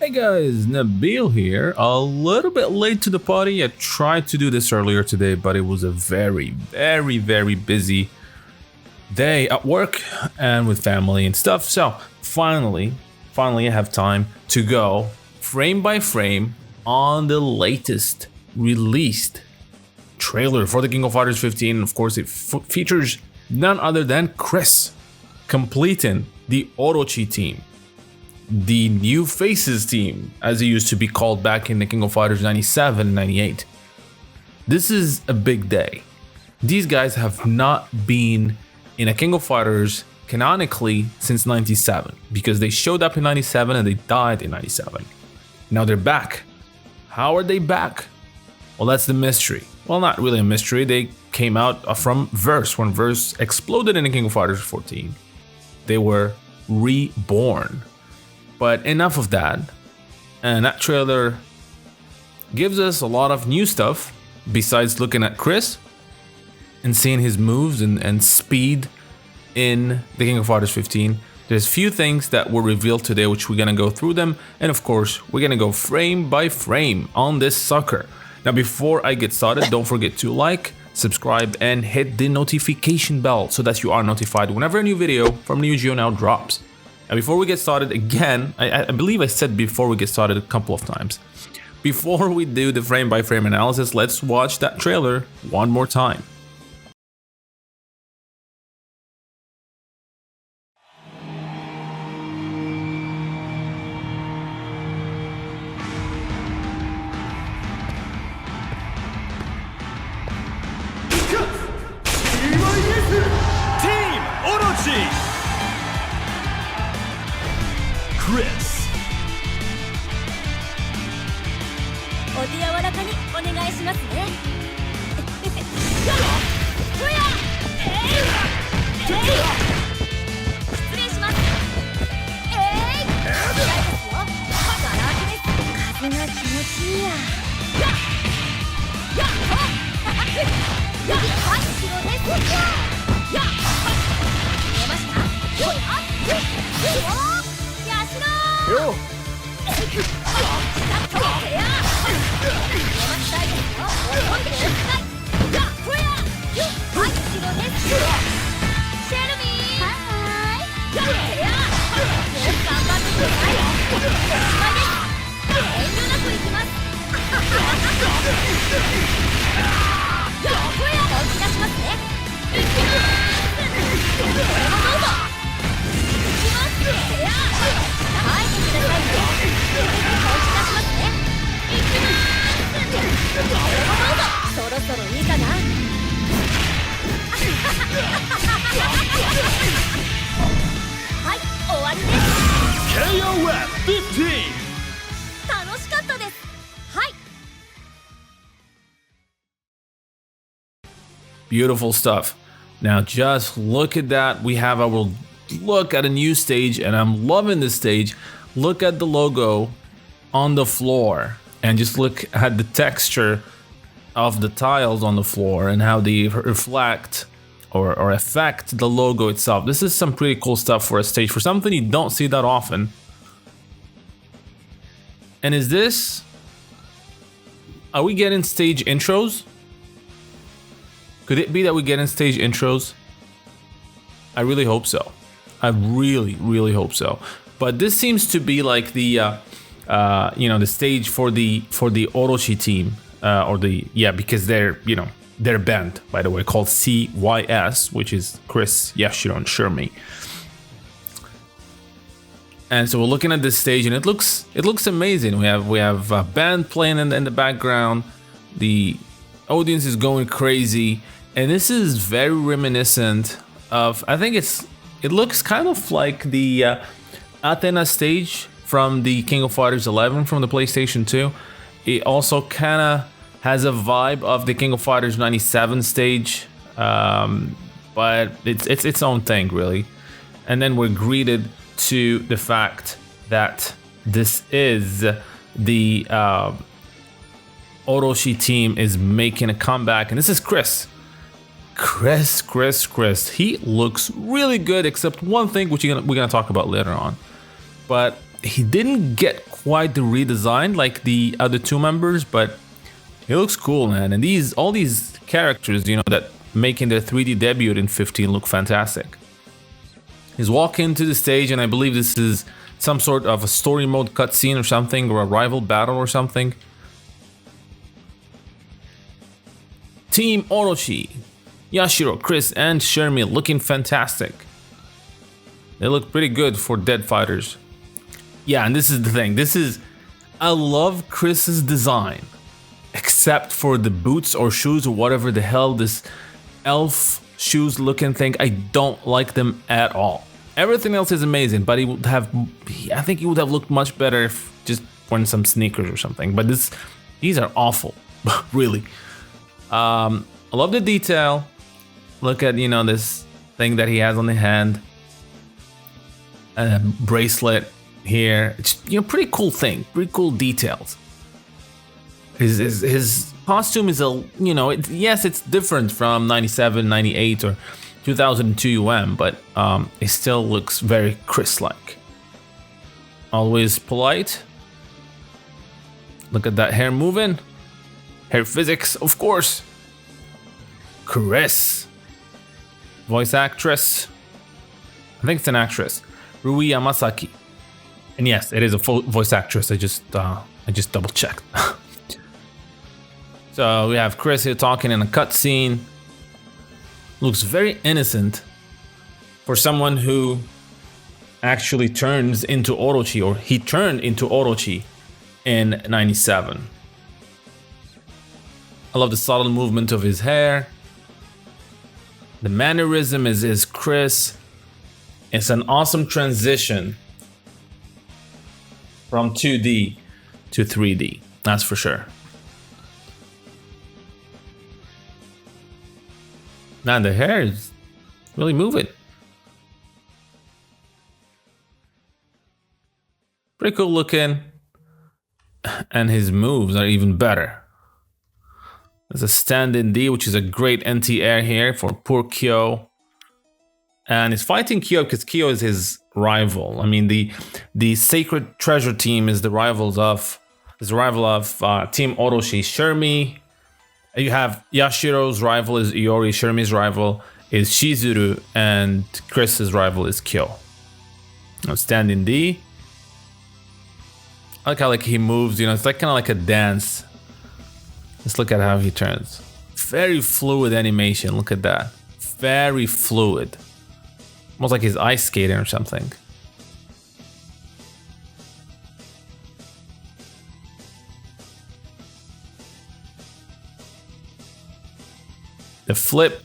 Hey guys, Nabil here. A little bit late to the party. I tried to do this earlier today, but it was a very busy day at work and with family and stuff. So finally I have time to go frame by frame on the latest released trailer for the King of Fighters 15. Of course, it features none other than Chris completing the Orochi team, the New Faces team, as it used to be called back in the King of Fighters 97 and 98. This is a big day. These guys have not been in a King of Fighters canonically since 97, because they showed up in 97 and they died in 97. Now they're back. How are they back? Well, that's the mystery. Well, not really a mystery. They came out from Verse. When Verse exploded in the King of Fighters 14, they were reborn. But enough of that. And that trailer gives us a lot of new stuff besides looking at Chris and seeing his moves and speed in the King of Fighters 15. There's few things that were revealed today, which we're gonna go through them, and of course we're gonna go frame by frame on this sucker. Now before I get started, don't forget to like, subscribe, and hit the notification bell so that you are notified whenever a new video from Neo Geo Now drops. And before we get started, again, I believe I said before we get started a couple of times. Before we do the frame by frame analysis, let's watch that trailer one more time. Team Orochi! Chris. お手柔らかにお願いしますね。失礼します。風が気持ちいいや。そろそろいいかな。はい、終わりです。 KOFXV! 楽しかったです。はい。 Beautiful stuff. Now just look at that. We have our look at a new stage, and I'm loving this stage. Look at the logo on the floor and just look at the texture of the tiles on the floor and how they reflect or affect the logo itself. This is some pretty cool stuff for a stage, for something you don't see that often. And is this... Are we getting stage intros? Could it be that we get in stage intros? I really hope so. I really hope so. But this seems to be like the the stage for the Orochi team, because they're their band, by the way, called CYS, which is Chris, Yashiro, and Shermie. And so we're looking at this stage, and it looks amazing. We have a band playing in the background. The audience is going crazy, and this is very reminiscent of, I think it looks kind of like the Athena stage from the King of Fighters 11 from the PlayStation 2. It also kind of has a vibe of the King of Fighters 97 stage, but it's its own thing, really. And then we're greeted to the fact that this is the Orochi team is making a comeback, and this is Chris. He looks really good, except one thing which we're gonna talk about later on. But he didn't get quite the redesign like the other two members, but he looks cool, man. And all these characters, you know, that making their 3D debut in 15 look fantastic. He's walking to the stage, and I believe this is some sort of a story mode cutscene or something, or a rival battle or something. Team Orochi, Yashiro, Chris, and Shermie looking fantastic. They look pretty good for dead fighters. Yeah, and this is the thing. I love Chris's design, except for the boots or shoes or whatever the hell this elf shoes looking thing. I don't like them at all. Everything else is amazing, but I think he would have looked much better if just wearing some sneakers or something. But these are awful, really. I love the detail. Look at, you know, this thing that he has on the hand. A bracelet here. It's, you know, pretty cool thing. Pretty cool details. His costume is yes, it's different from 97, 98 or 2002 UM, but it still looks very Chris-like. Always polite. Look at that hair moving. Hair physics, of course. Chris. Voice actress. I think it's an actress. Rui Yamasaki. And yes, it is a voice actress. I just double checked. So we have Chris here talking in a cutscene. Looks very innocent for someone who actually turns into Orochi, or he turned into Orochi in 97. I love the subtle movement of his hair. The mannerism is Chris. It's an awesome transition from 2D to 3D, that's for sure. Man, the hair is really moving. Pretty cool looking. And his moves are even better. There's a stand-in D, which is a great anti-air here for poor Kyo. And he's fighting Kyo because Kyo is his rival. I mean, the Sacred Treasure team is the rival of Team Orochi. Shermie. You have Yashiro's rival is Iori, Shermie's rival is Shizuru, and Chris's rival is Kyo. Now stand-in D. I like how he moves, you know, it's like kind of like a dance. Let's look at how he turns. Very fluid animation, look at that. Very fluid. Almost like he's ice skating or something. The flip.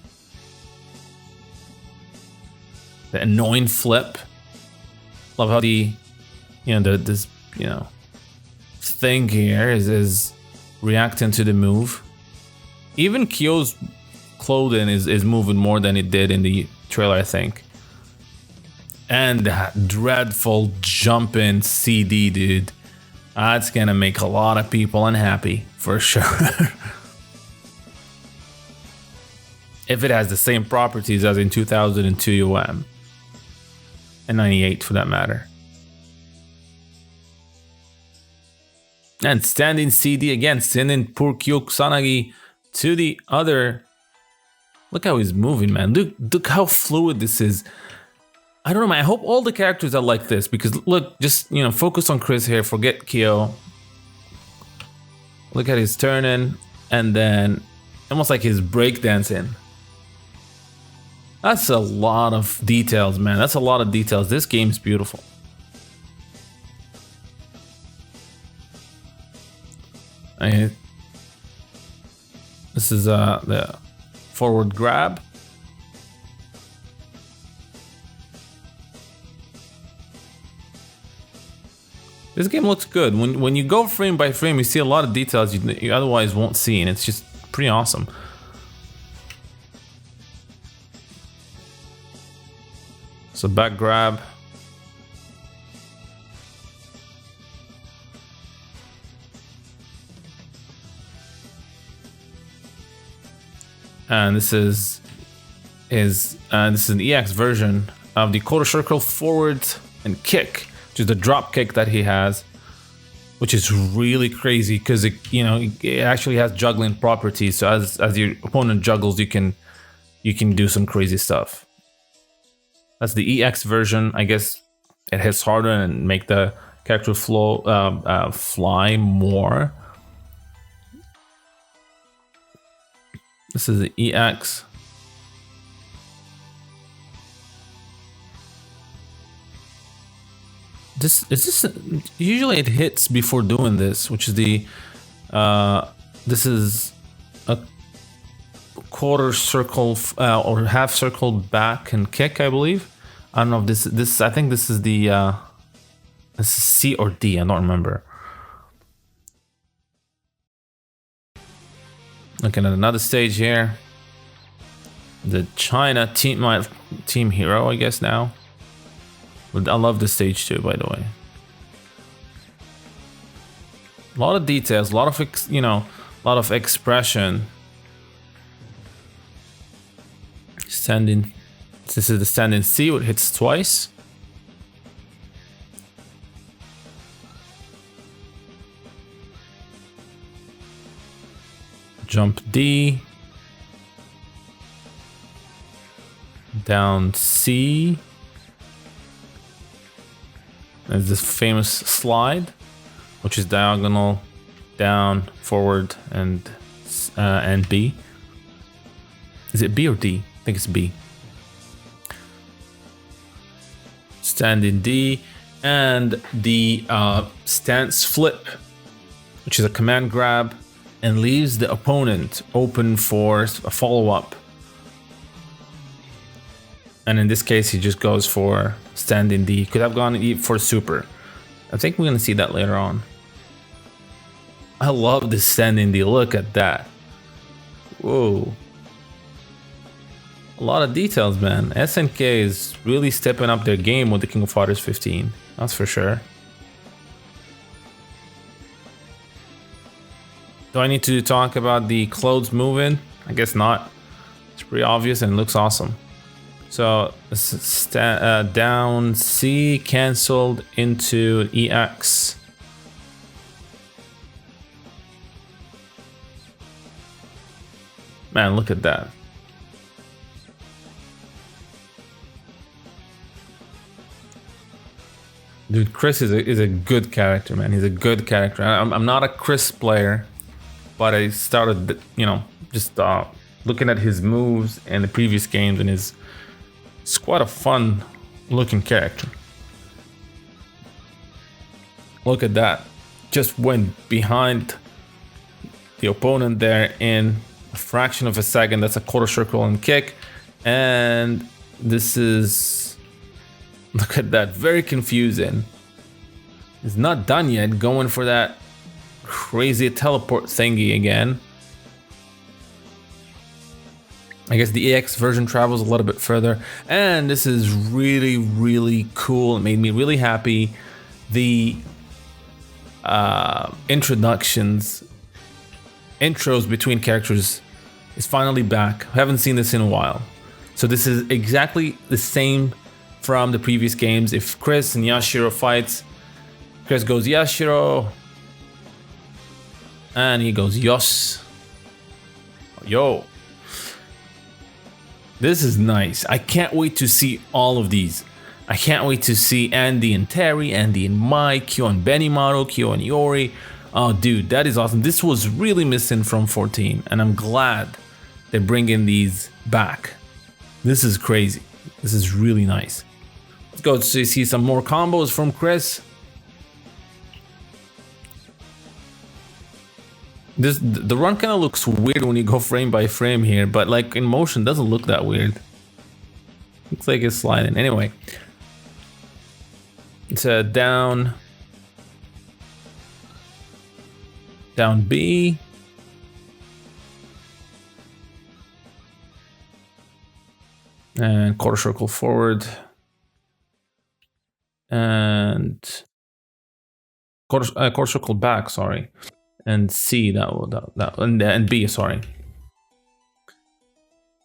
The annoying flip. Love how this thing here is reacting to the move. Even Kyo's clothing is moving more than it did in the trailer, I think. And that dreadful jumping CD, dude. That's gonna make a lot of people unhappy, for sure. If it has the same properties as in 2002 UM. And 98 for that matter. And stand-in CD again, sending poor Kyo Kusanagi to the other. Look how he's moving, man. Look how fluid this is. I don't know, man. I hope all the characters are like this, because look, just, focus on Chris here. Forget Kyo. Look at his turning, and then almost like his breakdancing. That's a lot of details, man. That's a lot of details. This game's beautiful. This is the forward grab. This game looks good. When you go frame by frame, you see a lot of details you otherwise won't see, and it's just pretty awesome. So back grab. And this is an EX version of the quarter circle forward and kick which is the drop kick that he has, which is really crazy because it actually has juggling properties. So as your opponent juggles, you can do some crazy stuff. That's the EX version. I guess it hits harder and make the character fly more. This is the EX. Usually it hits before doing this, which is this is a quarter circle or half circle back and kick, I believe. I don't know if this I think this is the C or D, I don't remember. Looking at another stage here. The China team hero, I guess now. But I love this stage too, by the way. A lot of details, a lot of expression. Standing. This is the standing C, which hits twice. Jump D. Down C. There's this famous slide, which is diagonal, down, forward, and B. Is it B or D? I think it's B. Standing D, and the stance flip, which is a command grab, and leaves the opponent open for a follow-up. And in this case, he just goes for standing D. Could have gone for super. I think we're gonna see that later on. I love this standing D. Look at that. Whoa. A lot of details, man. SNK is really stepping up their game with the King of Fighters 15. That's for sure. Do I need to talk about the clothes moving? I guess not. It's pretty obvious and it looks awesome. So down C cancelled into EX. Man, look at that. Dude, Chris is a good character, man. He's a good character. I'm not a Chris player, but I started, just looking at his moves in the previous games, and it's quite a fun looking character. Look at that. Just went behind the opponent there in a fraction of a second. That's a quarter circle and kick. And this is... Look at that, very confusing. It's not done yet, going for that crazy teleport thingy again. I guess the EX version travels a little bit further. And this is really, really cool. It made me really happy. The intros between characters is finally back. I haven't seen this in a while. So this is exactly the same from the previous games. If Chris and Yashiro fights, Chris goes Yashiro, and he goes Yos. Yo. This is nice. I can't wait to see all of these. I can't wait to see Andy and Terry, Andy and Mike, Kyo and Benimaru, Kyo and Yori. Oh, dude, that is awesome. This was really missing from 14, and I'm glad they're bringing these back. This is crazy. This is really nice. Let's go to see some more combos from Chris. The run kind of looks weird when you go frame by frame here, but like in motion doesn't look that weird. Looks like it's sliding. Anyway, it's a down B. And quarter circle forward. And quarter circle back, sorry. And C, and B, sorry.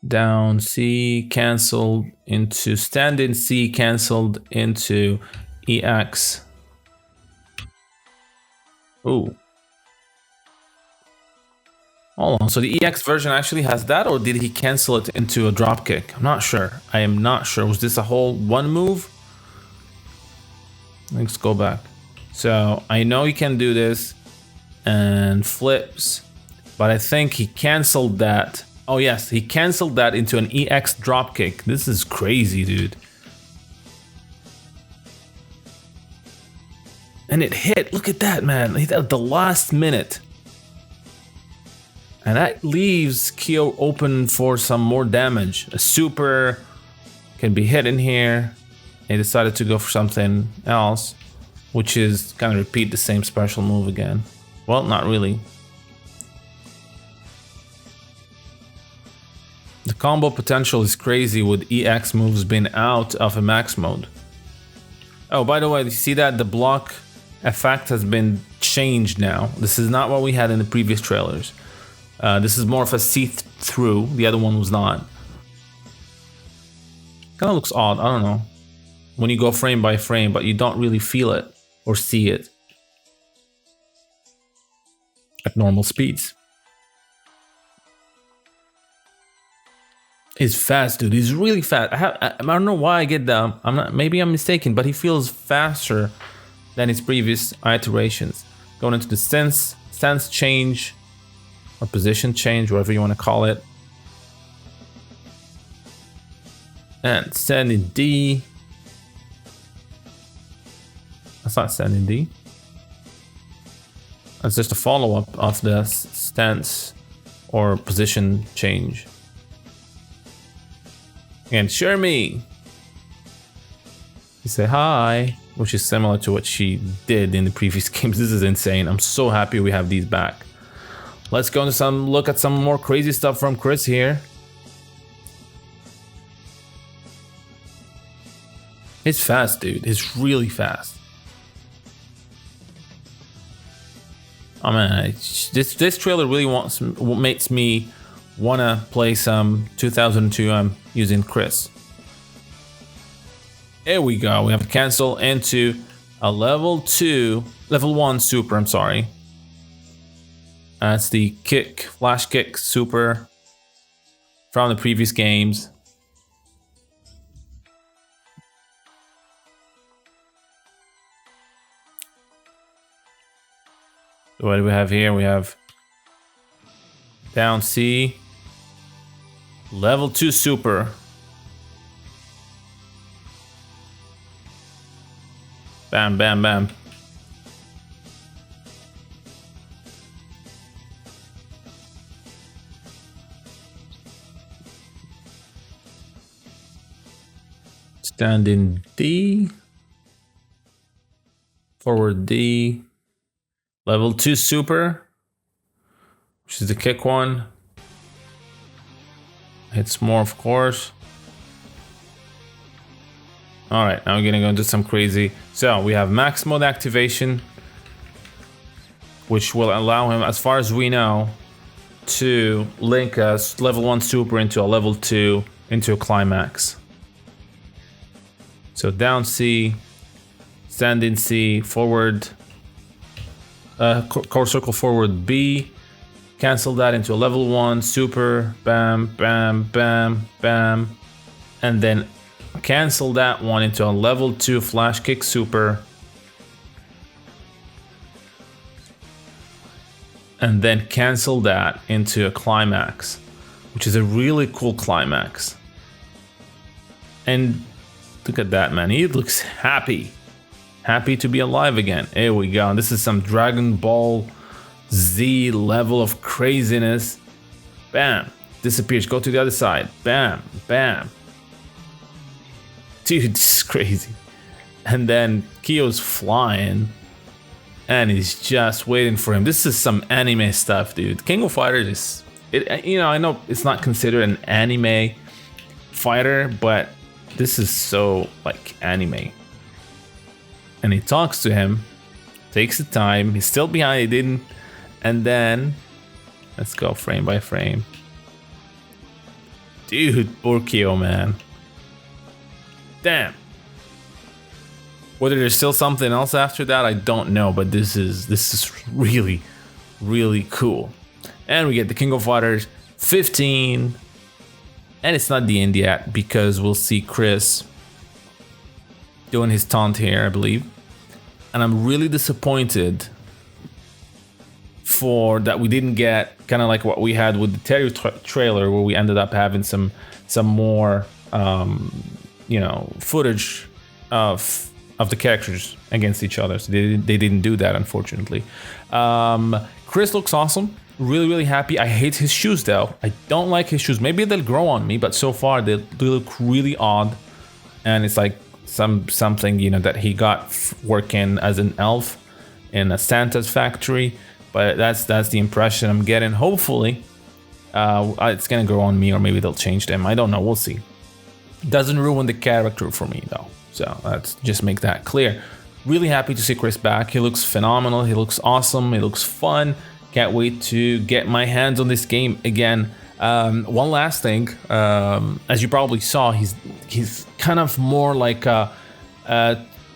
Down C, cancelled into stand-in C, cancelled into EX. Ooh. Hold on, so the EX version actually has that, or did he cancel it into a dropkick? I'm not sure. I am not sure. Was this a whole one move? Let's go back. So I know he can do this and flips, but I think he canceled that. Oh yes, he canceled that into an EX dropkick. This is crazy, dude. And it hit. Look at that, man. He hit at the last minute. And that leaves KO open for some more damage. A super can be hit in here. He decided to go for something else, which is kind of repeat the same special move again. Well, not really. The combo potential is crazy with EX moves being out of a max mode. Oh, by the way, you see that the block effect has been changed now. This is not what we had in the previous trailers. This is more of a see-through. The other one was not. Kind of looks odd. I don't know. When you go frame by frame, but you don't really feel it or see it at normal speeds. He's fast, dude. He's really fast. I don't know why I get that. Maybe I'm mistaken, but he feels faster than his previous iterations. Going into the stance change or position change, whatever you want to call it. And standing D. That's not standing D. That's just a follow-up of the stance or position change. And Shermie. You say hi, which is similar to what she did in the previous games. This is insane. I'm so happy we have these back. Let's go into look at some more crazy stuff from Chris here. He's fast, dude. He's really fast. Oh man, this trailer really makes me wanna play some 2002. I'm using Chris. There we go. We have to cancel into a level 1 super. I'm sorry. That's the flash kick super from the previous games. So what do we have here? We have down C, level 2 super. Bam, bam, bam. Standing D, forward D, level 2 super, which is the kick one. Hits more, of course. All right, now we're gonna go into some crazy. So we have max mode activation, which will allow him, as far as we know, to link a level 1 super into a level 2 into a climax. So down C, standing C, forward, core circle forward B, cancel that into a level 1 super, bam, bam, bam, bam, and then cancel that one into a level 2 flash kick super, and then cancel that into a climax, which is a really cool climax. And look at that, man. He looks happy. Happy to be alive again. Here we go. This is some Dragon Ball Z level of craziness. Bam. Disappears. Go to the other side. Bam. Bam. Dude, this is crazy. And then KO's flying. And he's just waiting for him. This is some anime stuff, dude. King of Fighters is... I know it's not considered an anime fighter, but this is so, like, anime. And he talks to him, takes the time, he's still behind, he didn't, and then, let's go frame by frame. Dude, poor KO, man. Damn. Whether there's still something else after that, I don't know, but this is really, really cool. And we get the King of Fighters 15, and it's not the end yet because we'll see Chris doing his taunt here, I believe. And I'm really disappointed for that we didn't get kind of like what we had with the Terry trailer, where we ended up having some more footage of the characters against each other. So they didn't do that, unfortunately. Chris looks awesome. Really, really happy. I hate his shoes though. I don't like his shoes. Maybe they'll grow on me, but so far they look really odd. And it's like something that he got working as an elf in a Santa's factory. But that's the impression I'm getting. Hopefully it's gonna grow on me, or maybe they'll change them. I don't know. We'll see. Doesn't ruin the character for me though. So let's just make that clear. Really happy to see Chris back. He looks phenomenal. He looks awesome. He looks fun. Can't wait to get my hands on this game again. One last thing, as you probably saw, he's kind of more like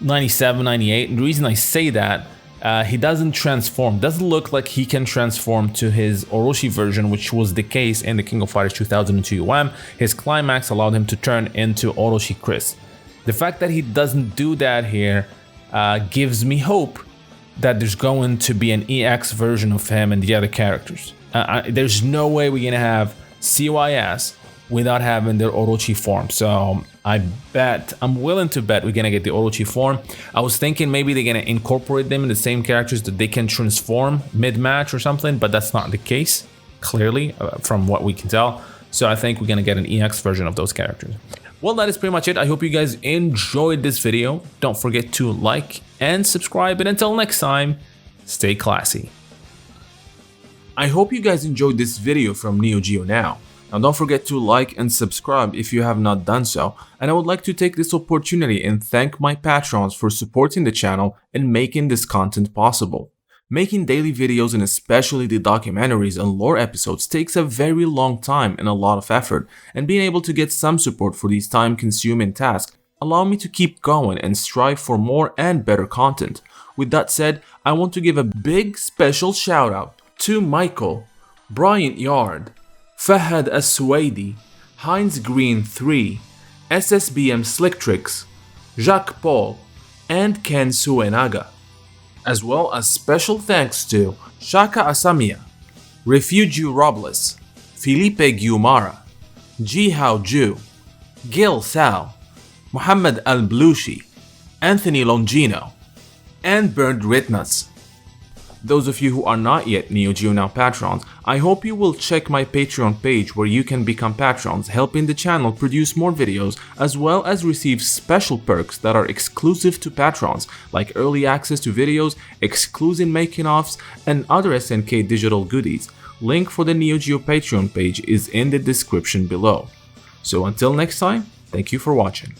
97, 98. And the reason I say that, he doesn't transform. Doesn't look like he can transform to his Orochi version, which was the case in the King of Fighters 2002 UM. His climax allowed him to turn into Orochi Chris. The fact that he doesn't do that here gives me hope that there's going to be an EX version of him and the other characters. There's no way we're gonna have CYS without having their Orochi form. So I'm willing to bet we're gonna get the Orochi form. I was thinking maybe they're gonna incorporate them in the same characters that they can transform mid-match or something, but that's not the case, clearly, from what we can tell. So I think we're gonna get an EX version of those characters. Well, that is pretty much it. I hope you guys enjoyed this video. Don't forget to like and subscribe, and until next time, stay classy. I hope you guys enjoyed this video from Neo Geo Now. Now don't forget to like and subscribe if you have not done so, and I would like to take this opportunity and thank my patrons for supporting the channel and making this content possible. Making daily videos, and especially the documentaries and lore episodes, takes a very long time and a lot of effort, and being able to get some support for these time-consuming tasks allow me to keep going and strive for more and better content. With that said, I want to give a big special shout out to Michael, Bryant Yard, Fahad Aswaidi, Heinz Green 3, SSBM Slick Tricks, Jacques Paul, and Ken Suenaga. As well as special thanks to Shaka Asamiya, Refugio Robles, Felipe Guimara, Ji Hao Ju, Gil Thao, Muhammad Al-Blushi, Anthony Longino, and Bernd Ritnatz. Those of you who are not yet Neo Geo Now patrons, I hope you will check my Patreon page where you can become patrons, helping the channel produce more videos, as well as receive special perks that are exclusive to patrons, like early access to videos, exclusive making-offs, and other SNK digital goodies. Link for the Neo Geo Patreon page is in the description below. So until next time, thank you for watching.